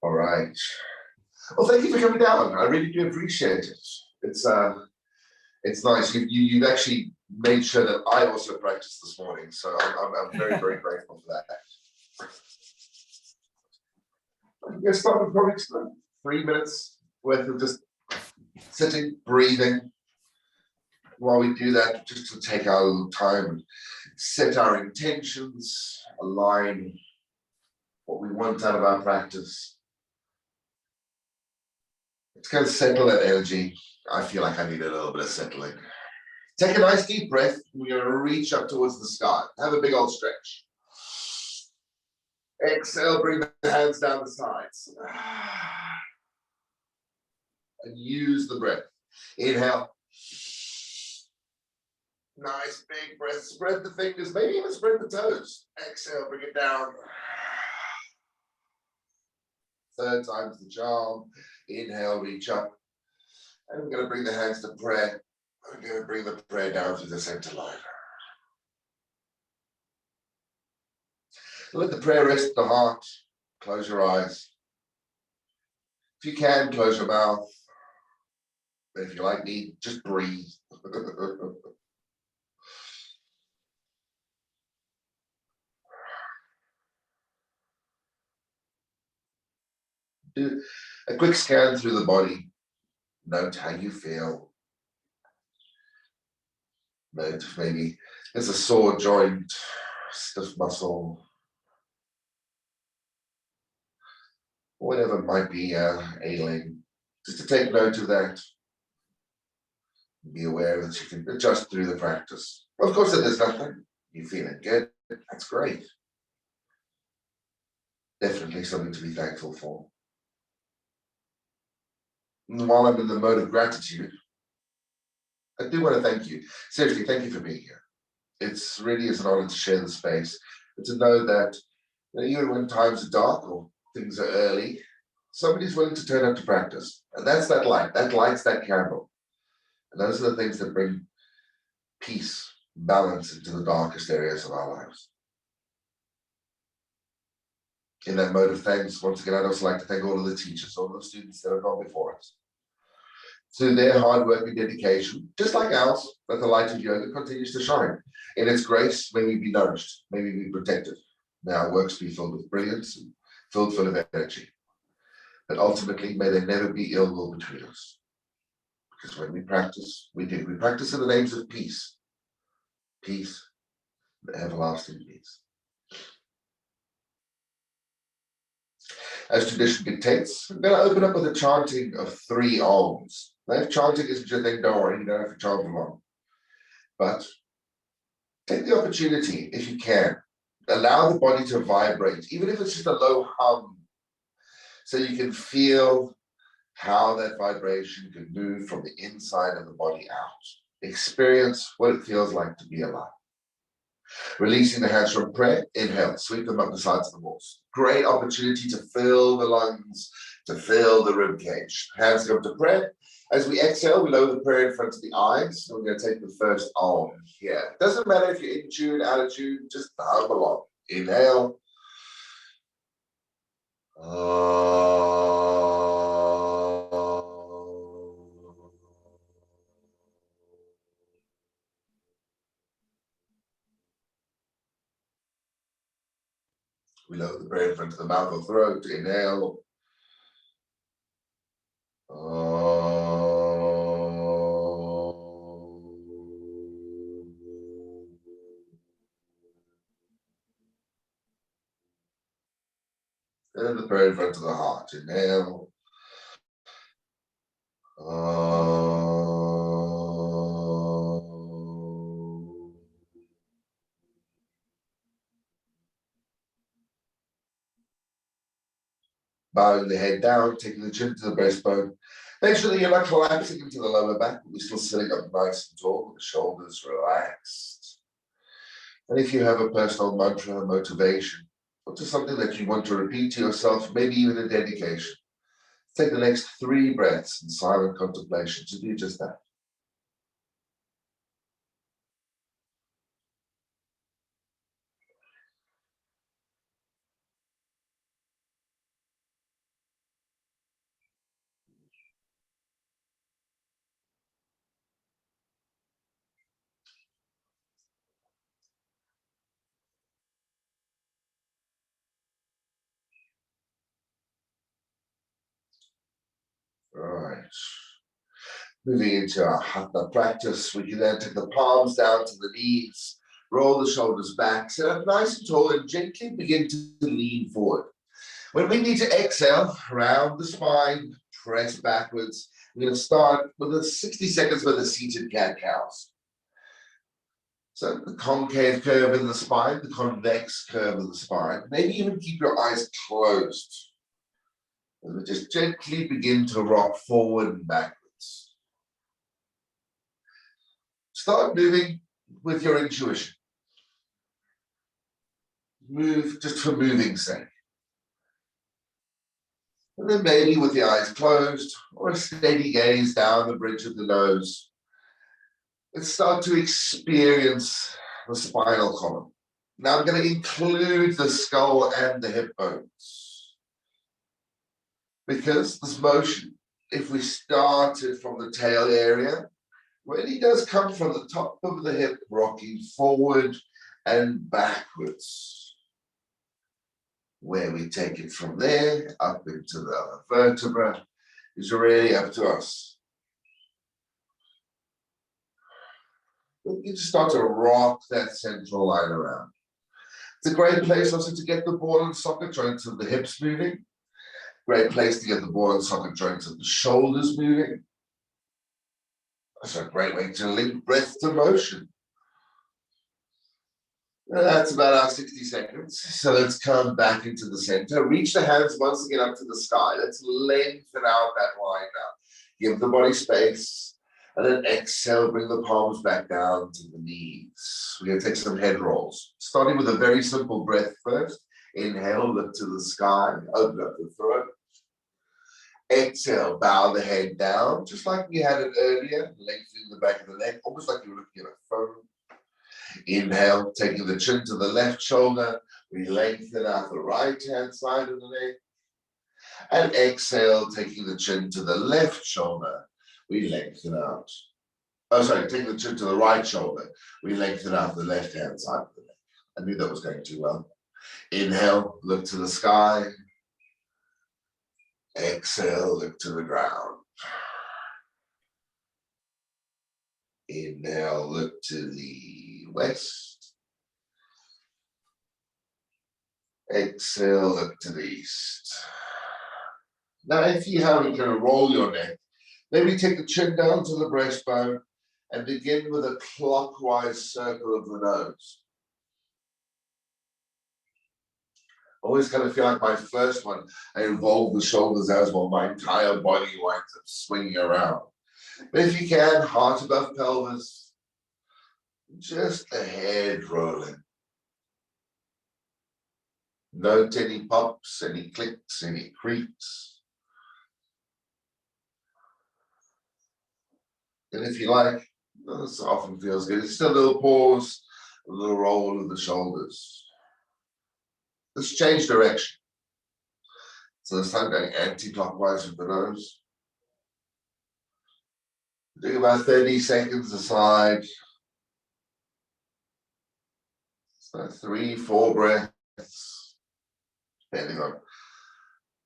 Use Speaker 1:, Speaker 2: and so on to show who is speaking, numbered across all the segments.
Speaker 1: All right. Well, thank you for coming down. I really do appreciate it. It's nice. You've actually made sure that I also practiced this morning, so I'm very, very grateful for that. I'm going to start with probably 3 minutes worth of just sitting, breathing. While we do that, just to take our little time and set our intentions, align what we want out of our practice. It's going to settle that energy. I feel like I need a little bit of settling. Take a nice deep breath. We're going to reach up towards the sky. Have a big old stretch. Exhale, bring the hands down the sides. And use the breath. Inhale. Nice big breath. Spread the fingers, maybe even spread the toes. Exhale, bring it down. Third time's the charm. Inhale, reach up. And we're going to bring the hands to prayer. We're going to bring the prayer down through the center line. Let the prayer rest the heart. Close your eyes. If you can, close your mouth. But if you're like me, just breathe. Do a quick scan through the body. Note how you feel. Note if maybe there's a sore joint, stiff muscle, whatever might be ailing. Just to take note of that. Be aware that you can adjust through the practice. Of course, if there's nothing, you're feeling good. That's great. Definitely something to be thankful for. And while I'm in the mode of gratitude, I do want to thank you. Seriously, thank you for being here. It's really is an honor to share the space and to know that even when times are dark or things are early, somebody's willing to turn up to practice. And that's that light. That lights that candle. And those are the things that bring peace, balance into the darkest areas of our lives. In that mode of thanks, once again, I'd also like to thank all of the teachers, all of the students that have gone before us. Through their hard work and dedication, just like ours, that the light of yoga continues to shine. In its grace, may we be nourished, may we be protected. May our works be filled with brilliance and filled full of energy. But ultimately, may there never be ill will between us. Because when we practice, we practice in the names of peace. Peace, the everlasting peace. As tradition dictates, I'm going to open up with a chanting of 3 Oms. Now, if chanting isn't your thing, don't worry, you don't have to chant along. But take the opportunity, if you can, allow the body to vibrate, even if it's just a low hum, so you can feel how that vibration can move from the inside of the body out. Experience what it feels like to be alive. Releasing the hands from prayer, inhale, sweep them up the sides of the walls. Great opportunity to fill the lungs, to fill the rib cage. Hands come to prayer. As we exhale, we lower the prayer in front of the eyes. So we're going to take the first Om here. It doesn't matter if you're in tune, out of tune, just hum along. Inhale. We lower the prayer in front of the mouth or throat. Inhale. And the prayer in front of the heart. Inhale. Bowing the head down, taking the chin to the breastbone. Make sure that you're not collapsing into the lower back, but we're still sitting up nice and tall, with the shoulders relaxed. And if you have a personal mantra or motivation, or just something that you want to repeat to yourself, maybe even a dedication, take the next 3 breaths in silent contemplation to do just that. Moving into our Hatha practice, we can then take the palms down to the knees, roll the shoulders back, sit up nice and tall, and gently begin to lean forward. When we need to exhale, round the spine, press backwards. We're going to start with the 60 seconds with the seated cat-cows. So the concave curve in the spine, the convex curve of the spine. Maybe even keep your eyes closed. And we just gently begin to rock forward and backwards. Start moving with your intuition. Move just for moving's sake. And then maybe with the eyes closed or a steady gaze down the bridge of the nose, let's start to experience the spinal column. Now I'm going to include the skull and the hip bones. Because this motion, if we started from the tail area, really does come from the top of the hip, rocking forward and backwards. Where we take it from there, up into the other vertebra, is really up to us. We can just start to rock that central line around. It's a great place also to get the ball and socket joints of the hips moving. Great place to get the ball and socket joints of the shoulders moving. That's a great way to link breath to motion. That's about our 60 seconds. So let's come back into the center. Reach the hands once again up to the sky. Let's lengthen out that line now. Give the body space. And then exhale, bring the palms back down to the knees. We're going to take some head rolls. Starting with a very simple breath first. Inhale, look to the sky. Open up the throat. Exhale, bow the head down, just like we had it earlier. Lengthening the back of the neck, almost like you were looking at a phone. Inhale, taking the chin to the left shoulder. We lengthen out the right-hand side of the neck. And exhale, taking the chin to the left shoulder. We lengthen out. Taking the chin to the right shoulder. We lengthen out the left-hand side of the neck. I knew that was going too well. Inhale, look to the sky. Exhale, look to the ground. Inhale, look to the west. Exhale, look to the east. Now, if you have it, kind of roll your neck. Maybe take the chin down to the breastbone and begin with a clockwise circle of the nose. I always kind of feel like my first one, I involve the shoulders as well. My entire body winds up swinging around. But if you can, heart above pelvis, just the head rolling. Note any pops, any clicks, any creaks. And if you like, this often feels good. It's just a little pause, a little roll of the shoulders. Let's change direction. So this time going anti-clockwise with the nose. Doing about 30 seconds aside. So 3-4 breaths, depending on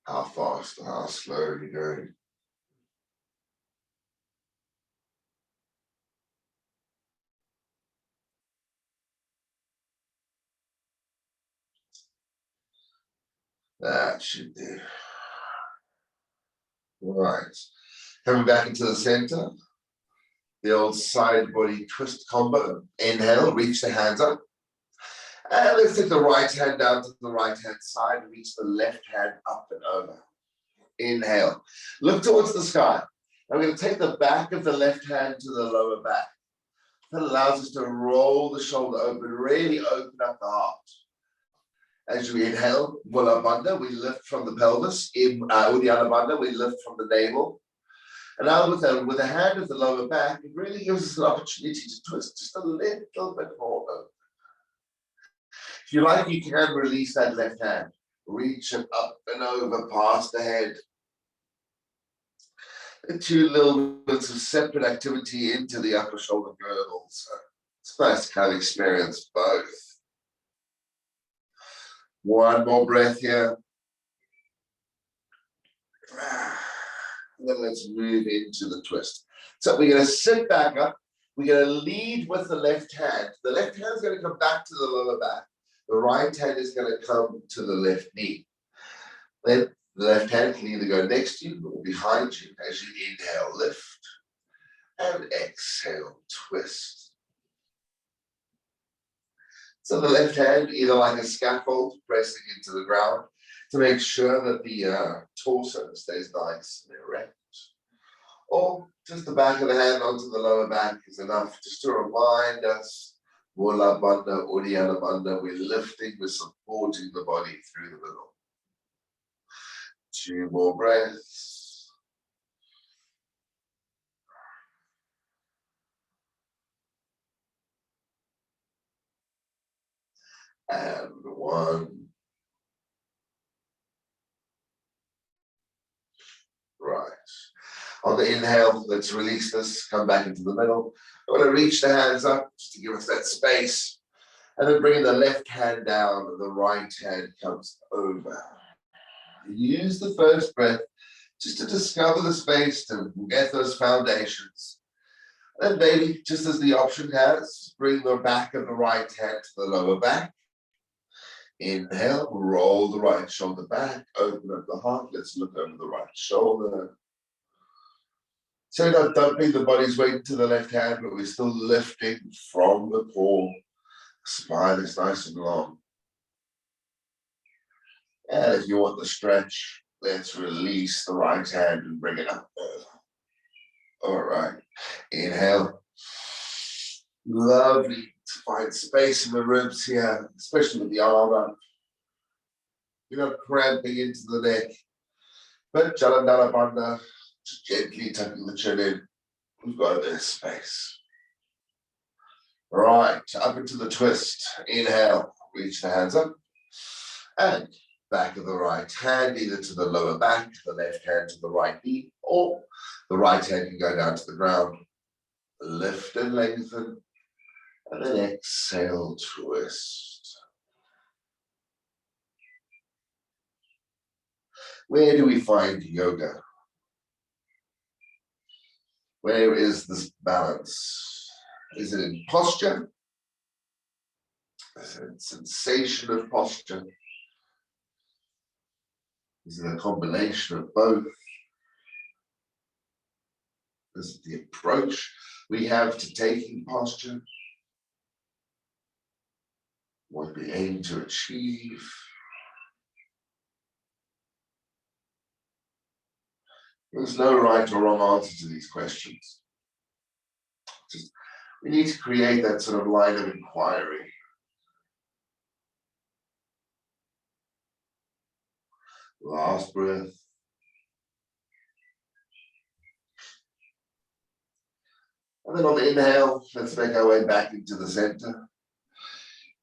Speaker 1: how fast or how slow you're going. That should do. Right. Coming back into the center. The old side body twist combo. Inhale, reach the hands up. And let's take the right hand down to the right hand side and reach the left hand up and over. Inhale. Look towards the sky. I'm going to take the back of the left hand to the lower back. That allows us to roll the shoulder open, really open up the heart. As we inhale, Mula Bandha, we lift from the pelvis. In Uddiyana Bandha, we lift from the navel. And now with the hand of the lower back, it really gives us an opportunity to twist just a little bit more open. If you like, you can release that left hand. Reach it up and over past the head. And 2 little bits of separate activity into the upper shoulder girdles. So it's nice to kind of experience both. One more breath here. then let's move into the twist. So we're going to sit back up. We're going to lead with the left hand. The left hand is going to come back to the lower back. The right hand is going to come to the left knee. Then the left hand can either go next to you or behind you as you inhale, lift, and exhale, twist. So the left hand, either like a scaffold, pressing into the ground to make sure that the torso stays nice and erect. Or just the back of the hand onto the lower back is enough just to remind us, Mula Bandha, Uddiyana Bandha, we're lifting, we're supporting the body through the middle. 2 more breaths. And 1. Right. On the inhale, let's release this, come back into the middle. I want to reach the hands up just to give us that space. And then bring the left hand down and the right hand comes over. Use the first breath just to discover the space, to get those foundations. And maybe, just as the option has, bring the back of the right hand to the lower back. Inhale, roll the right shoulder back, open up the heart. Let's look over the right shoulder. So we're not dumping the body's weight into the left hand, but we're still lifting from the core. Spine is nice and long. And if you want the stretch, let's release the right hand and bring it up. All right. Inhale. Lovely to find space in the ribs here, especially with the arm up. You're not cramping into the neck. But Jalandhara Bandha, just gently tucking the chin in. We've got a bit of space. Right, up into the twist. Inhale, reach the hands up. And back of the right hand, either to the lower back, the left hand to the right knee, or the right hand can go down to the ground. Lift and lengthen. And then exhale, twist. Where do we find yoga? Where is this balance? Is it in posture? Is it in sensation of posture? Is it a combination of both? Is it the approach we have to taking posture? What we aim to achieve? There's no right or wrong answer to these questions. We need to create that sort of line of inquiry. Last breath. And then on the inhale, let's make our way back into the center.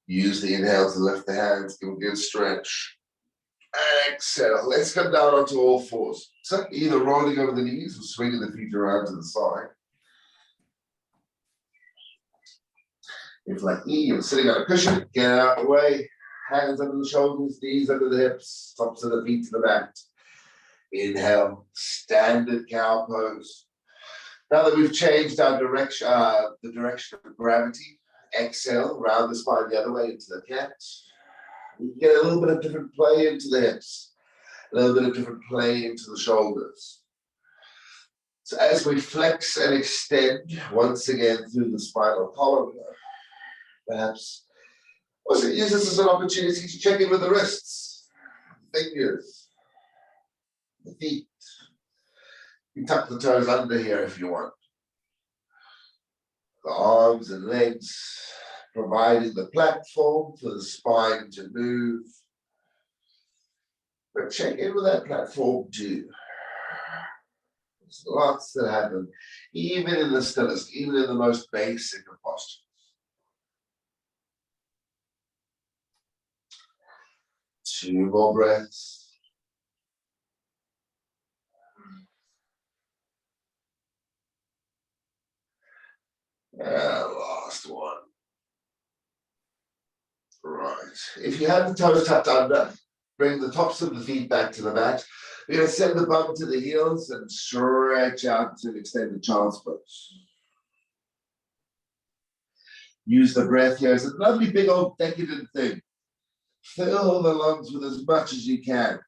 Speaker 1: Use the inhale to lift the hands, give a good stretch. And exhale. Let's come down onto all fours. So either rolling over the knees or swinging the feet around to the side. If like me, you're sitting on a cushion, get out of the way. Hands under the shoulders, knees under the hips, tops of the feet to the mat. Inhale, standard cow pose. Now that we've changed our direction, the direction of gravity, exhale, round the spine the other way into the cat. We can get a little bit of different play into the hips, a little bit of different play into the shoulders. So as we flex and extend once again through the spinal column, perhaps also use this as an opportunity to check in with the wrists, fingers, the feet. You can tuck the toes under here if you want. The arms and legs, providing the platform for the spine to move. But check in with that platform too. There's lots that happen, even in the stillest, even in the most basic of postures. Two more breaths. And last one. Right. If you have the toes tucked under, bring the tops of the feet back to the mat. We're going to send the bum to the heels and stretch out to extend the child's pose. Use the breath here. It's a lovely big old decadent thing. Fill the lungs with as much as you can.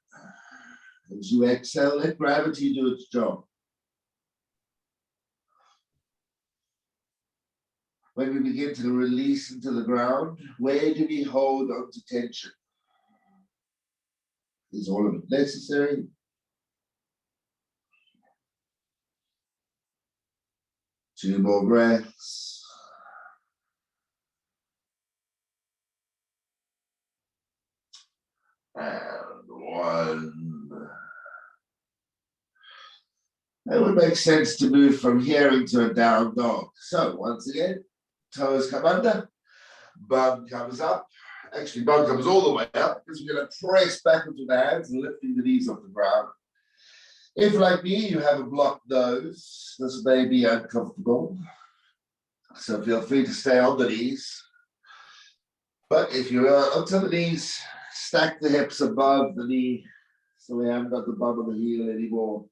Speaker 1: As you exhale, let gravity do its job. When we begin to release into the ground, where do we hold onto tension? Is all of it necessary? Two more breaths. And one. It would make sense to move from here into a down dog. So once again, toes come under, bum comes up. Actually, bum comes all the way up because we're going to press backwards with the hands and lifting the knees off the ground. If, like me, you have a blocked nose, this may be uncomfortable. So feel free to stay on the knees. But if you are onto the knees, stack the hips above the knee so we haven't got the bum of the heel anymore.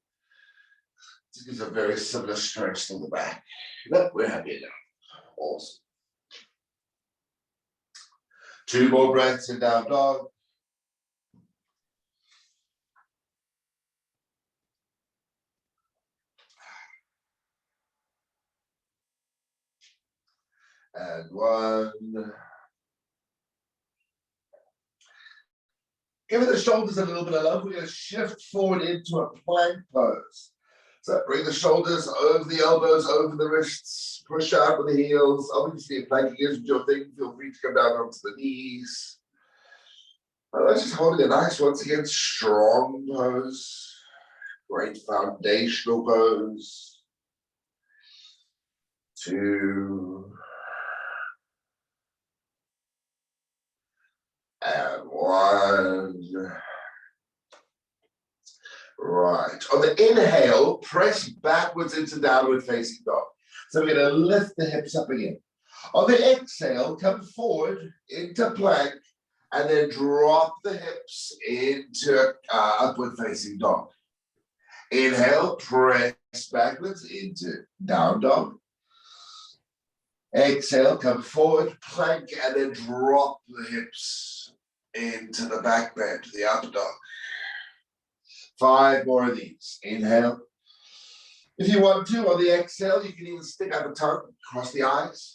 Speaker 1: This gives a very similar stretch to the back. But we're happy now. Awesome. Two more breaths in down dog. And one. Giving the shoulders a little bit of love, we're going to shift forward into a plank pose. So bring the shoulders over the elbows, over the wrists, push out with the heels. Obviously, if planking isn't your thing, feel free to come down onto the knees. Let's just holding a nice, once again, strong pose. Great foundational pose. Two. And one. Right. On the inhale, press backwards into downward facing dog. So we're going to lift the hips up again. On the exhale, come forward into plank and then drop the hips into upward facing dog. Inhale, press backwards into down dog. Exhale, come forward, plank, and then drop the hips into the back bend, the up dog. 5 more of these. Inhale. If you want to, on the exhale, you can even stick out the tongue, cross the eyes.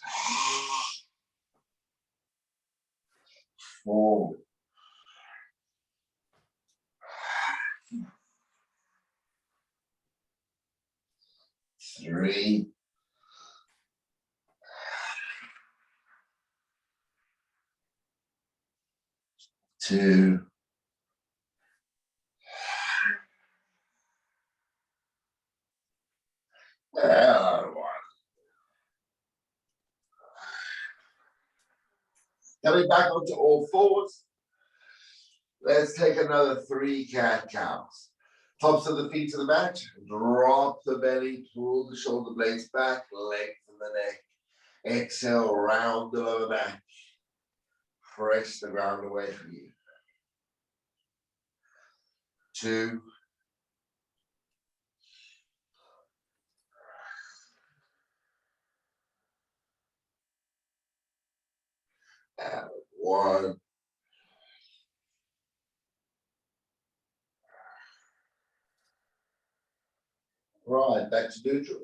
Speaker 1: 4. 3. 2. And 1. Coming back onto all fours. Let's take another 3 cat-cows. Tops of the feet to the mat. Drop the belly, pull the shoulder blades back, lengthen the neck. Exhale, round the lower back. Press the ground away from you. 2. And 1. Right, back to neutral.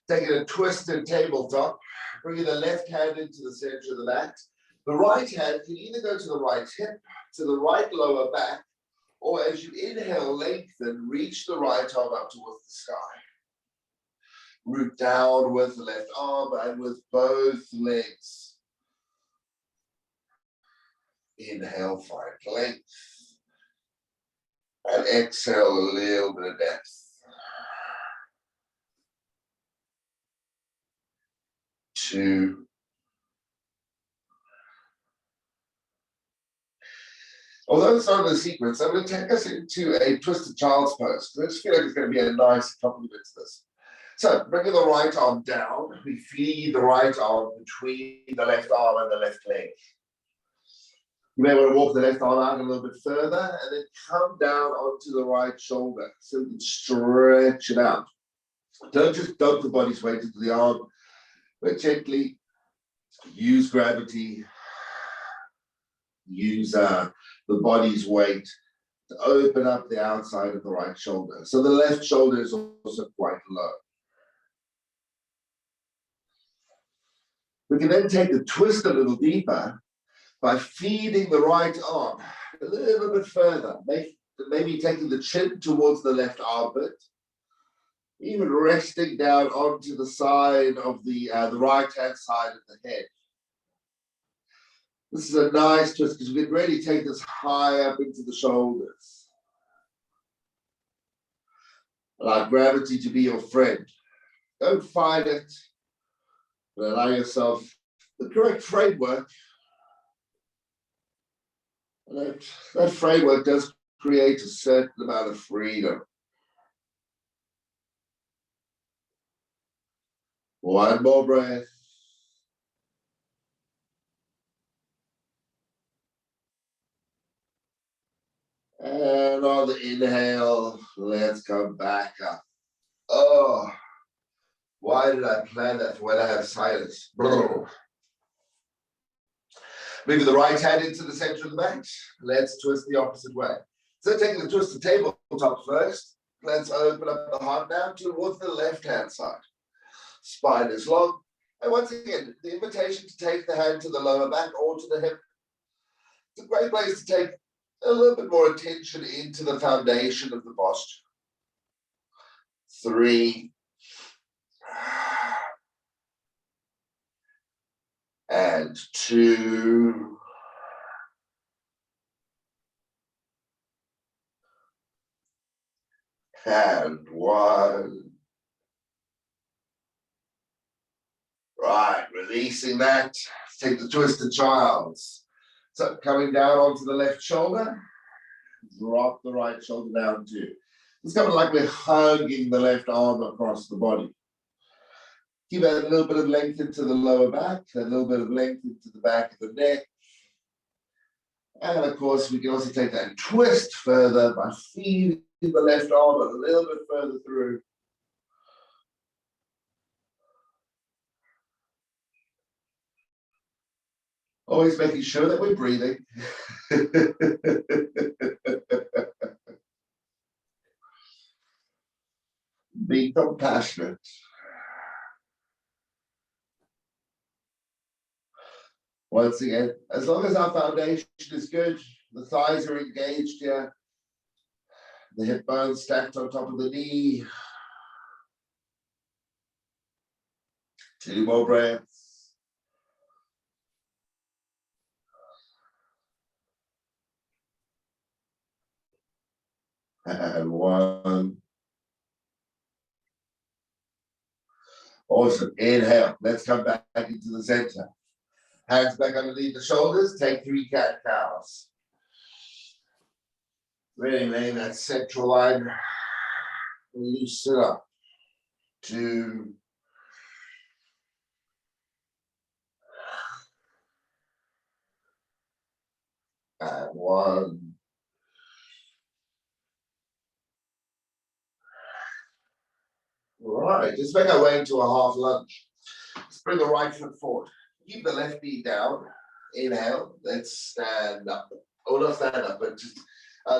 Speaker 1: Taking a twisted tabletop, bringing the left hand into the center of the mat. The right hand can either go to the right hip, to the right lower back, or as you inhale, lengthen, reach the right arm up towards the sky. Root down with the left arm and with both legs. Inhale, find length. And exhale, a little bit of depth. 2. Although it's not in the sequence, I'm going to take us into a twisted child's pose. I just feel like it's going to be a nice accompaniment to this. So, bringing the right arm down, we feed the right arm between the left arm and the left leg. You may want to walk the left arm out a little bit further and then come down onto the right shoulder so you can stretch it out. Don't just dump the body's weight into the arm, but gently use gravity, use the body's weight to open up the outside of the right shoulder. So the left shoulder is also quite low. We can then take the twist a little deeper by feeding the right arm a little bit further, maybe taking the chin towards the left armpit, even resting down onto the side of the right-hand side of the head. This is a nice twist because we can really take this high up into the shoulders. Allow gravity to be your friend. Don't fight it, but allow yourself the correct framework. And that framework does create a certain amount of freedom. One more breath. And on the inhale, let's come back up. Oh, why did I plan that when I have silence? Moving the right hand into the center of the mat. Let's twist the opposite way. So taking the twist to tabletop first, let's open up the heart now towards the left-hand side. Spine is long. And once again, the invitation to take the hand to the lower back or to the hip. It's a great place to take a little bit more attention into the foundation of the posture. 3. And 2. And 1. Right, releasing that. Let's take the twisted child's. So coming down onto the left shoulder, drop the right shoulder down too. It's kind of like we're hugging the left arm across the body. Keep a little bit of length into the lower back, a little bit of length into the back of the neck. And of course, we can also take that twist further by feeding the left arm a little bit further through. Always making sure that we're breathing. Be compassionate. Once again, as long as our foundation is good, the thighs are engaged here, the hip bones stacked on top of the knee. 2 more breaths. And 1. Awesome. Inhale. Let's come back into the center. Hands back underneath the shoulders. Take 3 cat-cows. Really laying that central line. Loosen up. 2. And 1. All right, just make our way into a half lunge. Let's bring the right foot forward. Keep the left knee down. Inhale. Let's stand up. Oh, not stand up, but just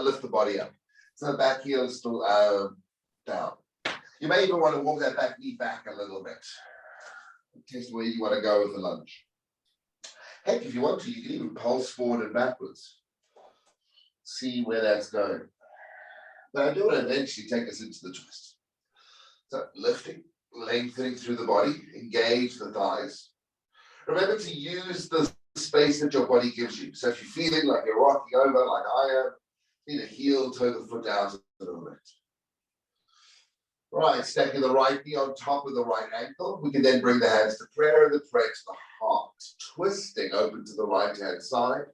Speaker 1: lift the body up. So the back heel is still down. You may even want to walk that back knee back a little bit. Test where you want to go with the lunge. Heck, if you want to, you can even pulse forward and backwards. See where that's going. But I do want to eventually take us into the twist. So lifting, lengthening through the body, engage the thighs. Remember to use the space that your body gives you. So if you're feeling like you're rocking over like I am, need a heel toe the foot out a little bit. Right, stacking the right knee on top of the right ankle. We can then bring the hands to prayer and the prayer to the heart. Twisting open to the right-hand side.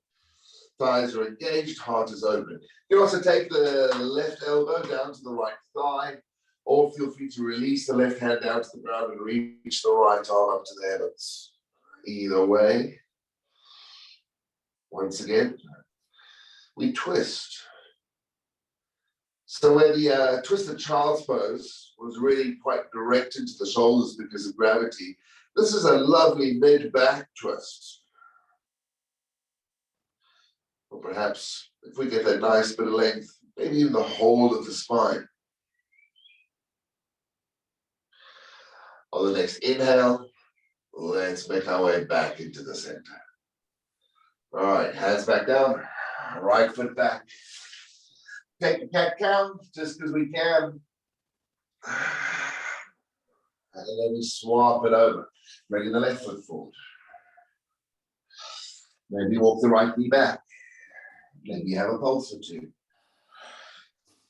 Speaker 1: Thighs are engaged, heart is open. You can also take the left elbow down to the right thigh, or feel free to release the left hand down to the ground and reach the right arm up to the heavens. Either way. Once again, we twist. So where the twisted child's pose was really quite direct into the shoulders because of gravity, this is a lovely mid-back twist. Or perhaps if we get that nice bit of length, maybe even the whole of the spine. On the next inhale, let's make our way back into the center. All right, hands back down, right foot back. Take a cat cow just because we can. And then we swap it over, bringing the left foot forward. Maybe walk the right knee back. Maybe have a pulse or two.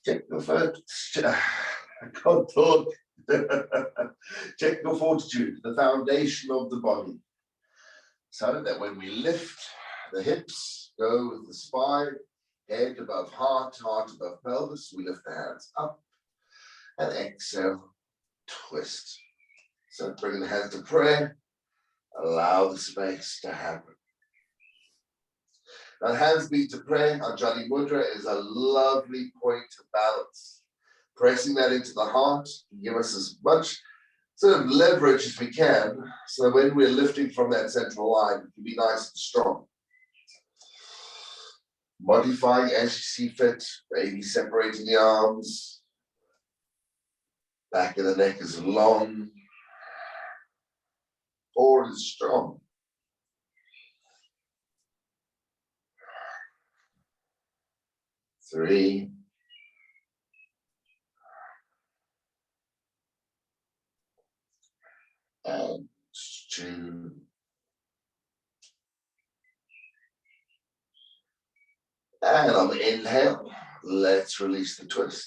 Speaker 1: Check your foot. I can't talk. Check your fortitude, the foundation of the body. So that when we lift, the hips go with the spine, head above heart, heart above pelvis. We lift the hands up and exhale, twist. So bring the hands to prayer, allow the space to happen. Now hands be to prayer. Anjali Mudra is a lovely point of balance. Pressing that into the heart, give us as much sort of leverage as we can, so that when we're lifting from that central line, it can be nice and strong. Modifying as you see fit, maybe separating the arms. Back of the neck is long. Core is strong. Three. And two. And on the inhale, let's release the twist.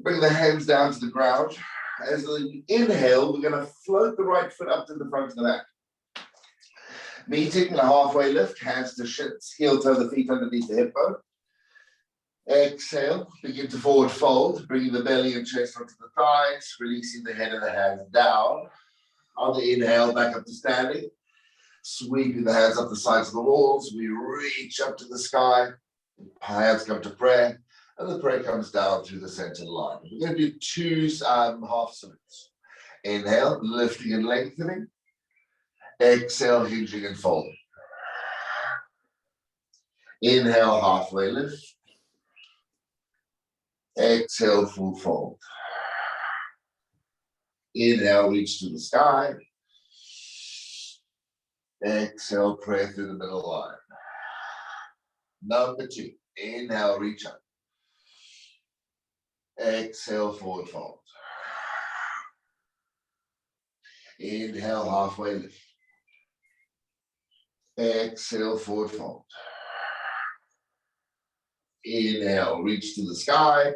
Speaker 1: Bring the hands down to the ground. As we inhale, we're going to float the right foot up to the front of the mat. Meeting a halfway lift, hands to shins, heel toe the feet underneath the hip bone. Exhale, begin to forward fold, bringing the belly and chest onto the thighs, releasing the head and the hands down. On the inhale, back up to standing. Sweeping the hands up the sides of the walls, we reach up to the sky. Hands come to prayer, and the prayer comes down through the center line. We're going to do two half salutes. Inhale, lifting and lengthening. Exhale, hinging and folding. Inhale, halfway lift. Exhale, full fold. Inhale, reach to the sky. Exhale, pray through the middle line. Number two, inhale, reach up. Exhale, forward fold. Inhale, halfway lift. Exhale, forward fold. Inhale, reach to the sky.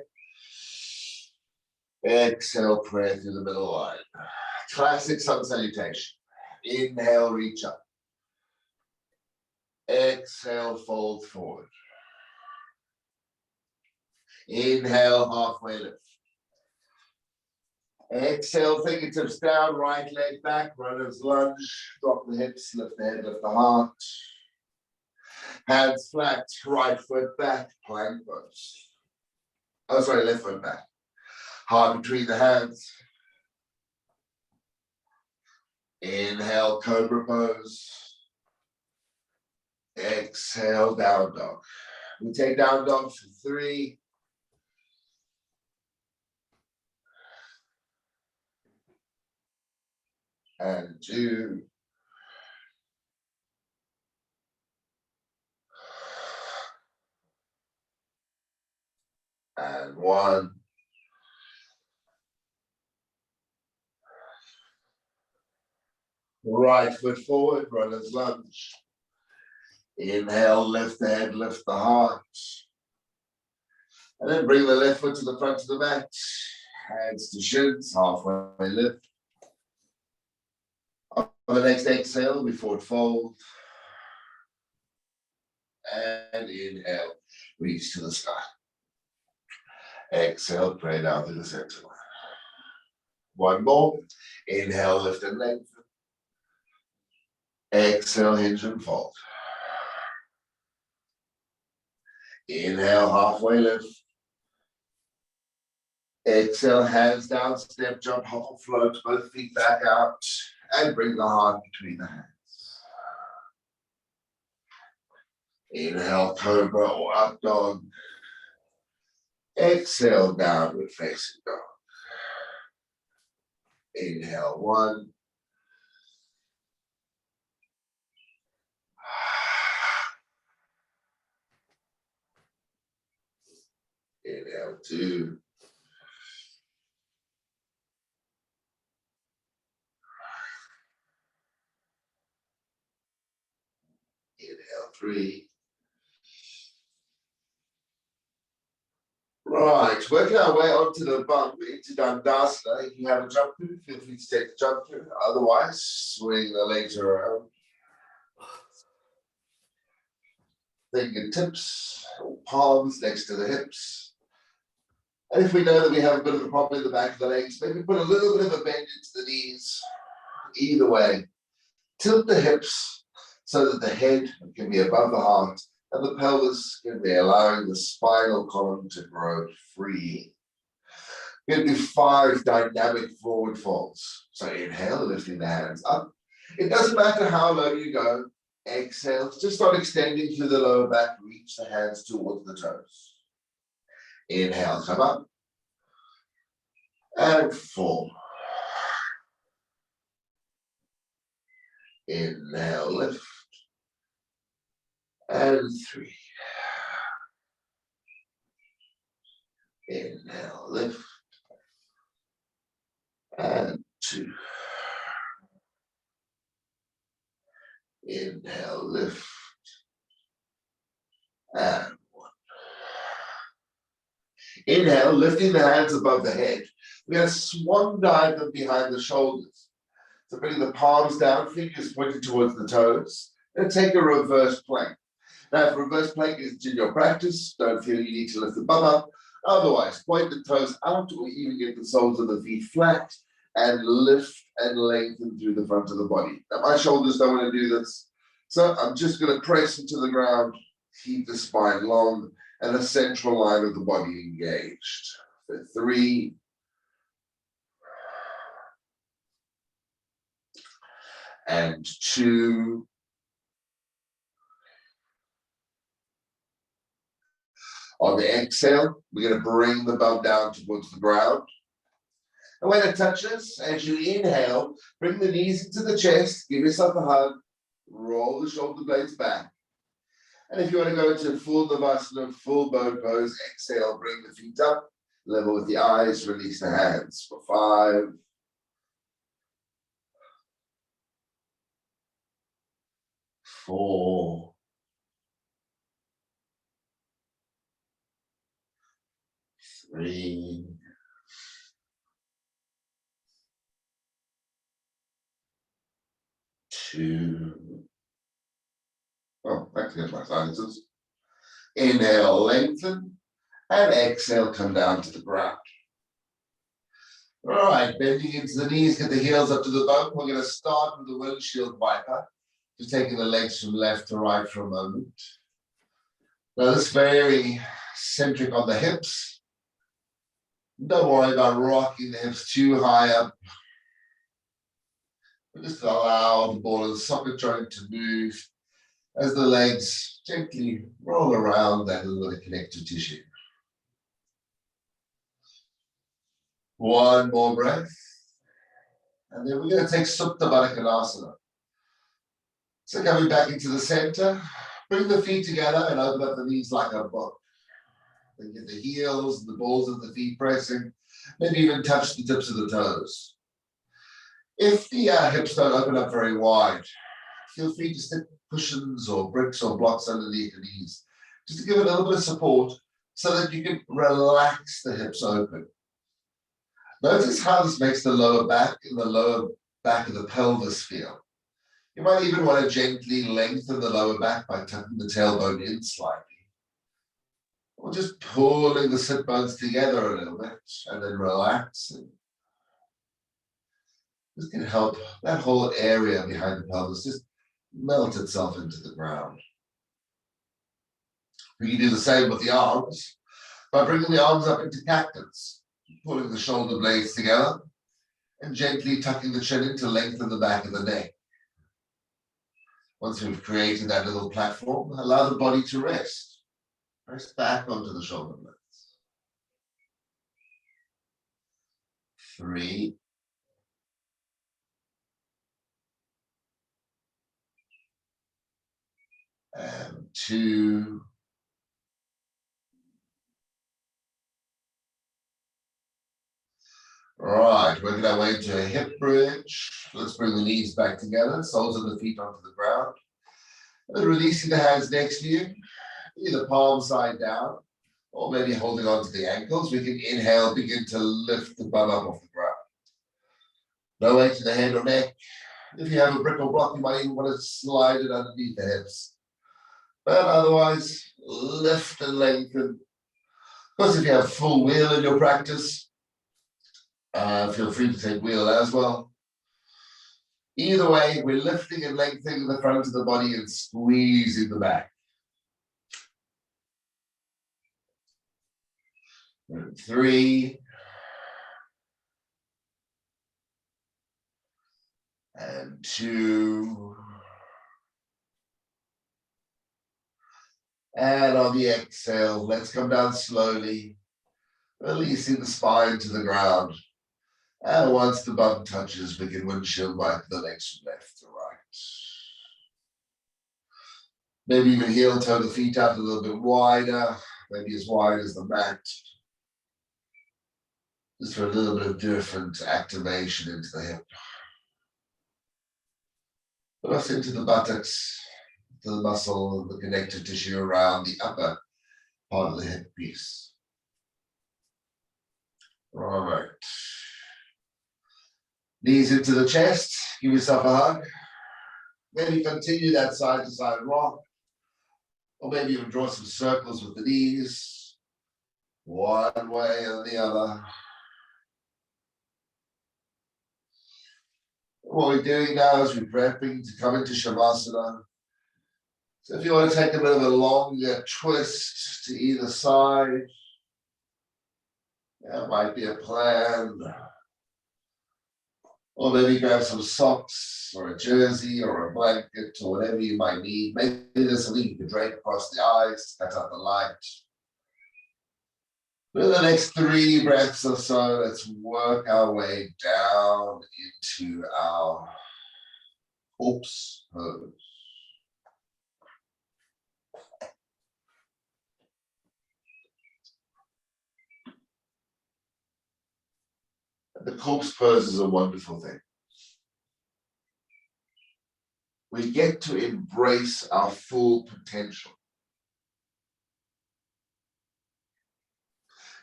Speaker 1: Exhale, pray through the middle line. Classic sun salutation. Inhale, reach up. Exhale, fold forward. Inhale, halfway lift. Exhale, fingertips down, right leg back, runner's lunge. Drop the hips, lift the head, lift the heart. Hands flat, right foot back, plank pose. Oh, sorry, left foot back. Heart between the hands. Inhale, cobra pose. Exhale, down dog. We take down dog for 3. And 2. And 1. Right foot forward, runner's lunge. Inhale, lift the head, lift the heart. And then bring the left foot to the front of the mat. Hands to shins, halfway lift. On the next exhale, we forward fold. And inhale, reach to the sky. Exhale, pray down through the center line. One more. Inhale, lift and lengthen. Exhale, hinge and fold. Inhale, halfway lift. Exhale, hands down, step, jump, hop, float, both feet back out, and bring the heart between the hands. Inhale, cobra or up dog. Exhale, downward facing dog. Inhale, one. Inhale, two. Inhale, three. Right, working our way onto the bump into Dandasana. If you have a jump through, feel free to take the jump through. Otherwise, swing the legs around. Fingertips or palms next to the hips. And if we know that we have a bit of a problem in the back of the legs, maybe put a little bit of a bend into the knees. Either way, tilt the hips so that the head can be above the heart and the pelvis can be allowing the spinal column to grow free. We're going to do 5 dynamic forward folds. So inhale, lifting the hands up. It doesn't matter how low you go. Exhale, just start extending through the lower back, reach the hands towards the toes. Inhale, come up. And 4. Inhale, lift. And 3. Inhale, lift. And 2. Inhale, lift. And 1. Inhale, lifting the hands above the head. We're going to swan dive them behind the shoulders. So bring the palms down, fingers pointed towards the toes, and take a reverse plank. Now, if reverse plank is in your practice, don't feel you need to lift the bum up. Otherwise, point the toes out or even get the soles of the feet flat and lift and lengthen through the front of the body. Now, my shoulders don't want to do this, so I'm just going to press into the ground, keep the spine long, and the central line of the body engaged. For 3, and 2, on the exhale, we're going to bring the bum down towards the ground. And when it touches, as you inhale, bring the knees into the chest, give yourself a hug, roll the shoulder blades back. And if you want to go into full Navasana, full boat pose, exhale, bring the feet up, level with the eyes, release the hands for 5, 4, 3, 2. Oh, that clears my sinuses. Inhale, lengthen, and exhale, come down to the ground. All right, bending into the knees, get the heels up to the bone. We're going to start with the windshield wiper, just taking the legs from left to right for a moment. Now, this is very centric on the hips. Don't worry about rocking the hips too high up. Just allow the ball of the socket joint to move as the legs gently roll around that little bit of connective tissue. One more breath. And then we're going to take Supta Baddha Konasana. So coming back into the center, bring the feet together and open up the knees like a book. Then get the heels and the balls of the feet pressing, maybe even touch the tips of the toes. If the hips don't open up very wide, feel free to stick cushions or bricks or blocks underneath the knees, just to give it a little bit of support so that you can relax the hips open. Notice how this makes the lower back and the lower back of the pelvis feel. You might even want to gently lengthen the lower back by tucking the tailbone in slightly. Or just pulling the sit bones together a little bit and then relaxing. This can help that whole area behind the pelvis just melt itself into the ground. We can do the same with the arms by bringing the arms up into cactus, pulling the shoulder blades together and gently tucking the chin in to lengthen the back of the neck. Once we've created that little platform, allow the body to rest. Rest back onto the shoulder blades. 3, and 2, right, working our way into a hip bridge. Let's bring the knees back together, soles of the feet onto the ground. And releasing the hands next to you, either palm side down, or maybe holding onto the ankles. We can inhale, begin to lift the bum up off the ground. No weight to the head or neck. If you have a brick or block, you might even want to slide it underneath the hips. But otherwise, lift and lengthen. Of course, if you have full wheel in your practice, feel free to take wheel as well. Either way, we're lifting and lengthening the front of the body and squeezing the back. And 3, and 2, and on the exhale, let's come down slowly, releasing the spine to the ground. And once the bum touches, we can windshield wipe the legs from left to right. Maybe even heel toe the feet out a little bit wider, maybe as wide as the mat. Just for a little bit of different activation into the hip. Put us into the buttocks, to the muscle, the connective tissue around the upper part of the hip piece. All right. Knees into the chest, give yourself a hug. Maybe continue that side to side rock. Or maybe even draw some circles with the knees. One way or the other. What we're doing now is we're prepping to come into Shavasana. So if you want to take a bit of a longer twist to either side, that might be a plan. Or maybe grab some socks or a jersey or a blanket or whatever you might need. Maybe there's something you can drape across the eyes to cut out the light. For the next 3 breaths or so, let's work our way down into our corpse pose. The corpse pose is a wonderful thing. We get to embrace our full potential.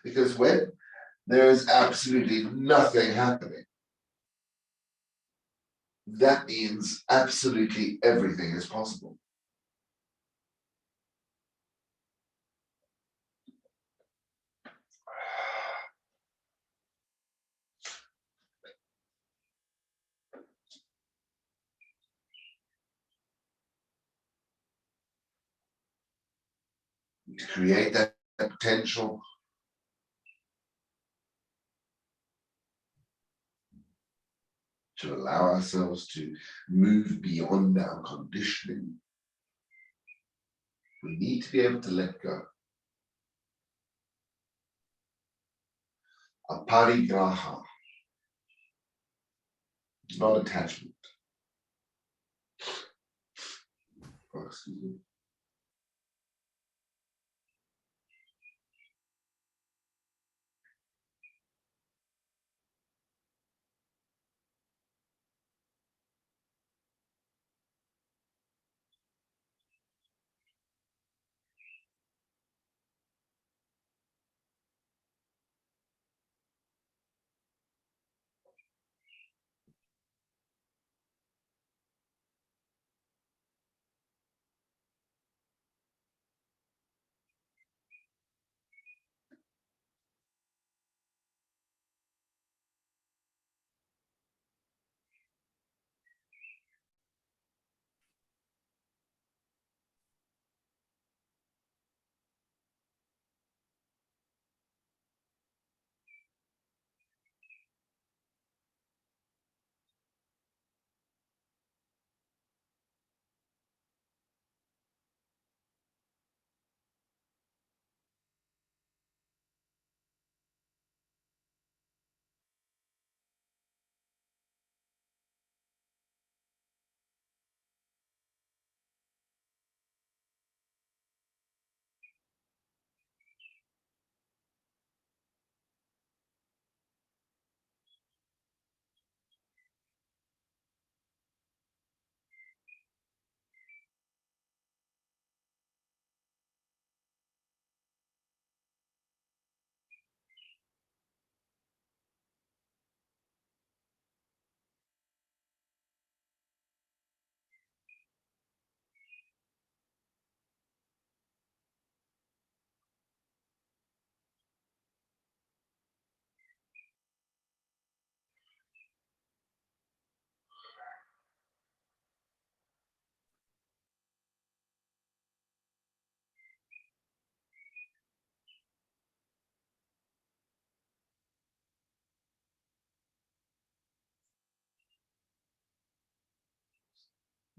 Speaker 1: Because when there is absolutely nothing happening, that means absolutely everything is possible. To create that potential, to allow ourselves to move beyond our conditioning, we need to be able to let go. Aparigraha, not attachment. Oh, excuse me.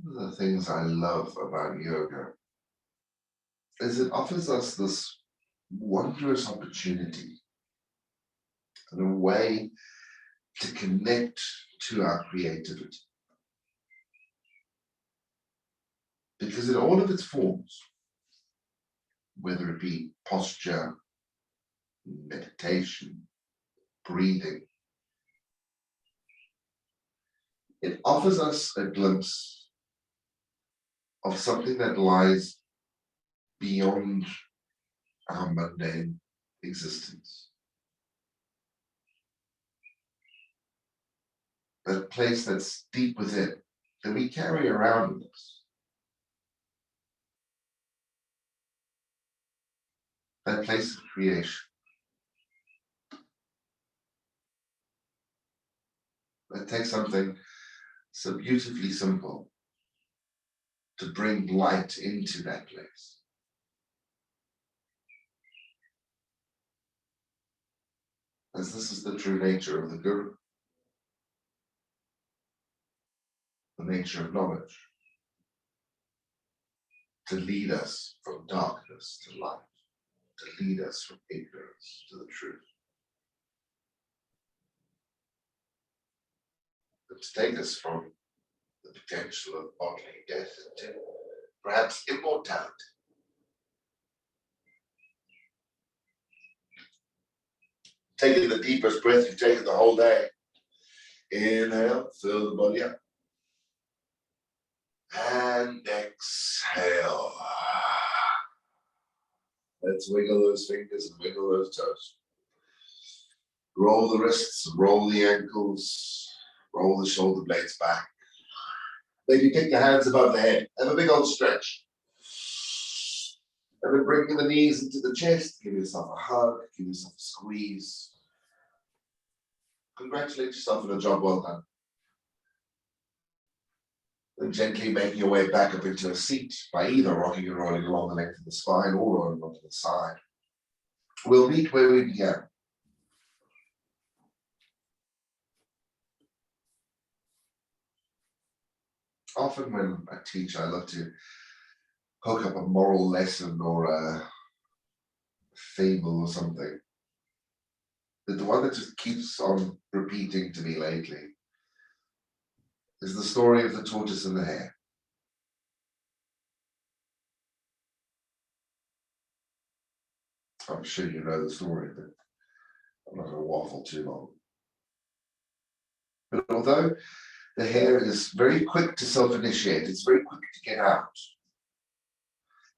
Speaker 1: One of the things I love about yoga is it offers us this wondrous opportunity and a way to connect to our creativity. Because in all of its forms, whether it be posture, meditation, breathing, it offers us a glimpse of something that lies beyond our mundane existence. That place that's deep within, that we carry around with us. That place of creation. That takes something so beautifully simple to bring light into that place. As this is the true nature of the Guru, the nature of knowledge, to lead us from darkness to light, to lead us from ignorance to the truth, and to take us from the potential of bodily death into perhaps immortality. Taking the deepest breath you've taken the whole day. Inhale, fill the body up. And exhale. Let's wiggle those fingers and wiggle those toes. Roll the wrists, roll the ankles, roll the shoulder blades back. Maybe kick the hands above the head. Have a big old stretch. And then bring the knees into the chest. Give yourself a hug, give yourself a squeeze. Congratulate yourself on a job well done. Then gently making your way back up into a seat by either rocking and rolling along the length of the spine or rolling onto the side. We'll meet where we began. Often when I teach, I love to hook up a moral lesson or a fable or something. But the one that just keeps on repeating to me lately is the story of the tortoise and the hare. I'm sure you know the story, but I'm not going to waffle too long. But although the hare is very quick to self-initiate, it's very quick to get out,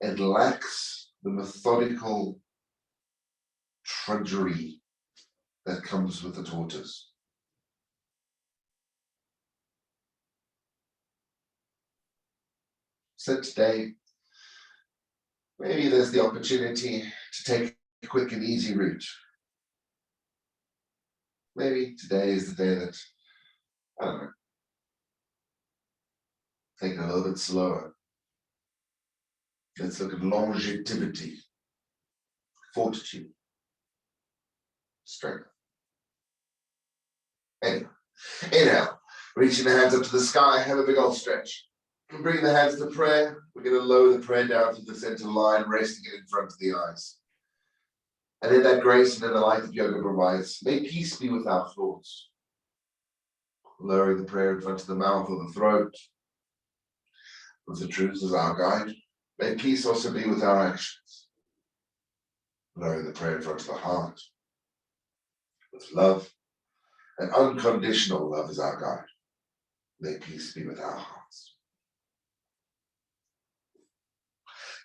Speaker 1: it lacks the methodical trudgery that comes with the tortoise. So today, maybe there's the opportunity to take a quick and easy route. Maybe today is the day that, I don't know, take it a little bit slower. Let's look at longevity, fortitude, strength. Anyway, inhale, reaching the hands up to the sky, have a big old stretch. And bring the hands to prayer. We're going to lower the prayer down to the center line, resting it in front of the eyes. And in that grace and in the light that yoga provides, may peace be with our thoughts. Lowering the prayer in front of the mouth or the throat, with the truth as our guide. May peace also be with our actions. Lowering the prayer in front of the heart, with love and unconditional love as our guide. May peace be with our hearts.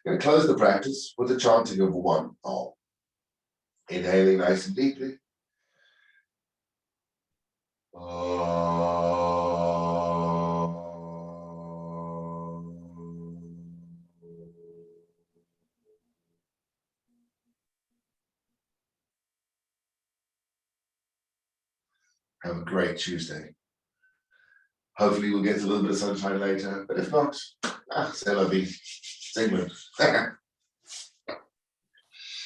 Speaker 1: I'm going to close the practice with the chanting of one Om. Inhaling nice and deeply. Have a great Tuesday. Hopefully we'll get a little bit of sunshine later, but if not, c'est la vie. C'est England.